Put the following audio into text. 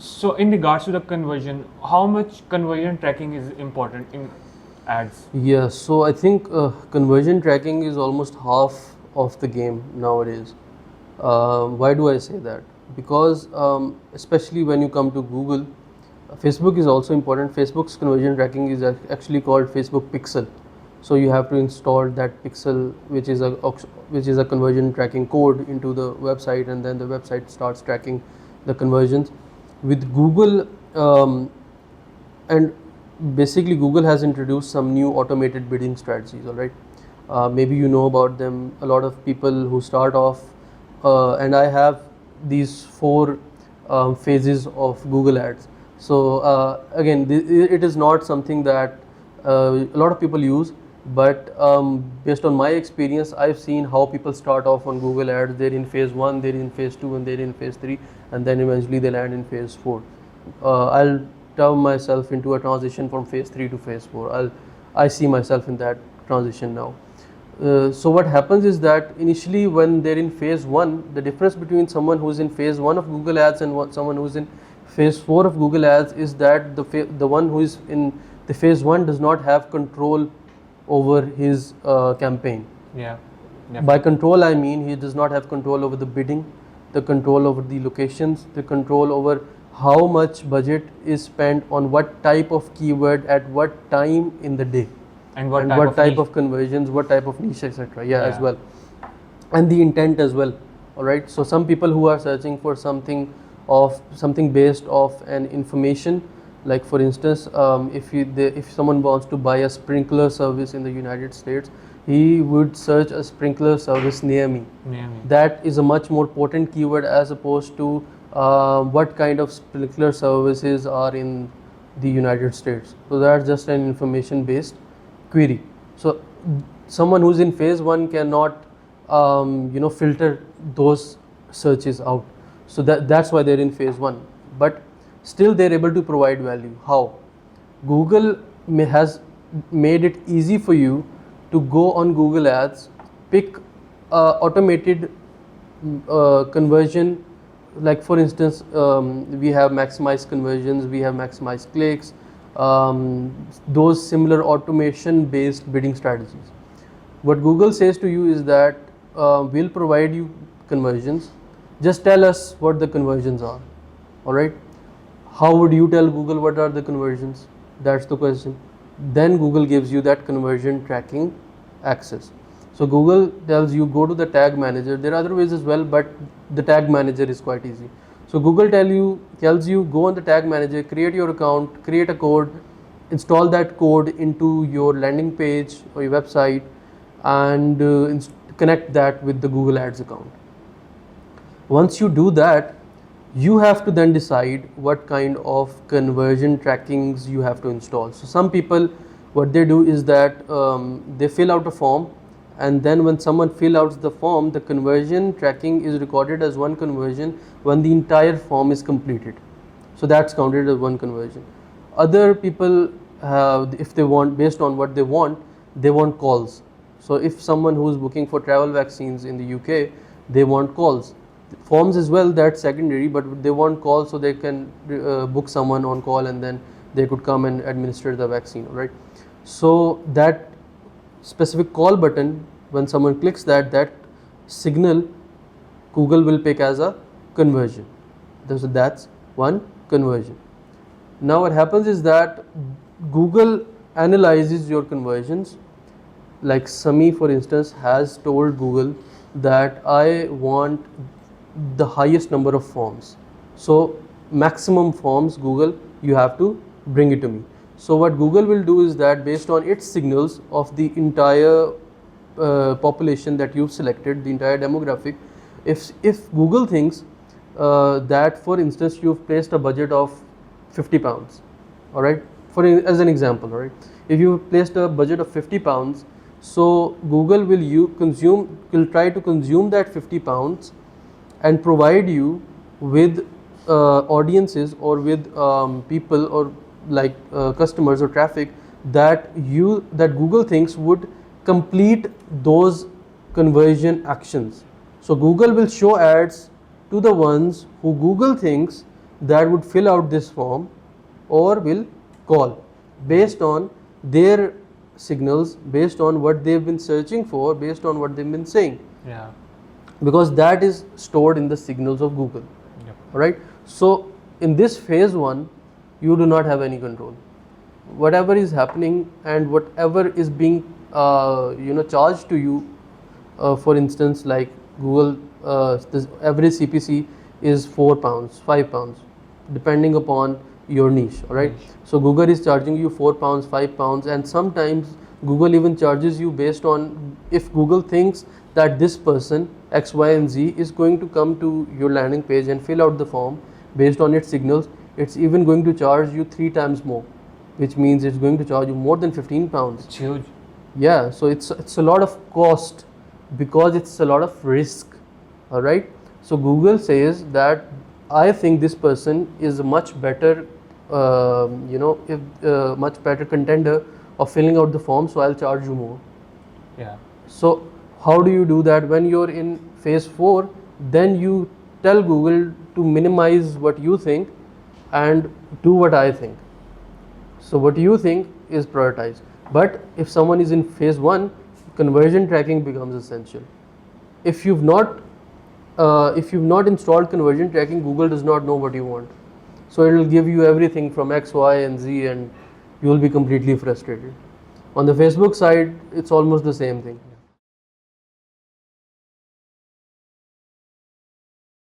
So in regards to the conversion, how much conversion tracking is important in ads? Yeah, so I think conversion tracking is almost half of the game nowadays. Why do I say that? Because especially when you come to Google, Facebook is also important. Facebook's conversion tracking is actually called Facebook Pixel. So you have to install that Pixel, which is a conversion tracking code into the website, and then the website starts tracking the conversions. With Google, and basically Google has introduced some new automated bidding strategies. All right, maybe you know about them. A lot of people who start off, and I have these four phases of Google Ads. So again, it is not something that a lot of people use, but based on my experience, I've seen how people start off on Google Ads. They're in phase 1, they're in phase 2, and they're in phase 3, and then eventually they land in phase 4. I'll turn myself into a transition from phase 3 to phase 4. I see myself in that transition now. So what happens is that initially when they're in phase 1, the difference between someone who's in phase 1 of Google Ads and someone who's in phase 4 of Google Ads is that the one who is in the phase 1 does not have control over his campaign. Yeah. By control, I mean he does not have control over the bidding, the control over the locations, the control over how much budget is spent on what type of keyword at what time in the day, And what type of conversions, what type of niche, etc. Yeah, as Yeah. well, and the intent as well. All right. So some people who are searching for something based off an information, like for instance, if someone wants to buy a sprinkler service in the United States, he would search a sprinkler service near me. Yeah. That is a much more potent keyword as opposed to what kind of sprinkler services are in the United States. So that's just an information based query. So someone who's in phase 1 cannot filter those searches out. So that's why they're in phase 1, but still they're able to provide value. How? Google has made it easy for you to go on Google Ads, pick automated conversion. Like for instance, we have maximized conversions, we have maximized clicks, those similar automation based bidding strategies. What Google says to you is that we'll provide you conversions, just tell us what the conversions are. All right, how would you tell Google what are the conversions? That's the question. Then Google gives you that conversion tracking access. So Google tells you go to the tag manager. There are other ways as well, but the tag manager is quite easy. So Google tells you go on the tag manager, create your account, create a code, install that code into your landing page or your website, and connect that with the Google Ads account. Once you do that, you have to then decide what kind of conversion trackings you have to install. So some people, what they do is that they fill out a form, and then when someone fill out the form, the conversion tracking is recorded as one conversion when the entire form is completed. So that's counted as one conversion. Other people have, if they want, based on what they want calls. So if someone who is booking for travel vaccines in the UK, they want calls. Forms as well, that's secondary, but they want calls so they can book someone on call, and then they could come and administer the vaccine. Right. So that specific call button, when someone clicks that signal, Google will pick as a conversion. So that's one conversion. Now what happens is that Google analyzes your conversions. Like Sami, for instance, has told Google that I want the highest number of forms. So maximum forms, Google, you have to bring it to me. So what Google will do is that based on its signals of the entire population that you've selected, the entire demographic, if Google thinks that, for instance, you've placed a budget of £50, all right, as an example, all right, if you placed a budget of £50, so Google will try to consume that £50 and provide you with audiences or with people or like customers or traffic that Google thinks would complete those conversion actions. So Google will show ads to the ones who Google thinks that would fill out this form or will call based on their signals, based on what they've been searching for, based on what they've been saying, Yeah. because that is stored in the signals of Google. Yep. Alright, so in this phase 1 you do not have any control. Whatever is happening and whatever is being charged to you, for instance, like Google, this average CPC is £4, £5, depending upon your niche. Alright, so Google is charging you £4, £5, and sometimes Google even charges you based on if Google thinks that this person X, Y and Z is going to come to your landing page and fill out the form based on its signals, it's even going to charge you 3 times more, which means it's going to charge you more than £15. It's huge. Yeah, so it's a lot of cost because it's a lot of risk. Alright, so Google says that I think this person is a much better much better contender of filling out the form, so I'll charge you more. Yeah. So how do you do that? When you're in phase 4, then you tell Google to minimize what you think and do what I think. So what you think is prioritized. But if someone is in phase 1, conversion tracking becomes essential. If you've not installed conversion tracking, Google does not know what you want. So it will give you everything from X, Y and Z and you will be completely frustrated. On the Facebook side, it's almost the same thing.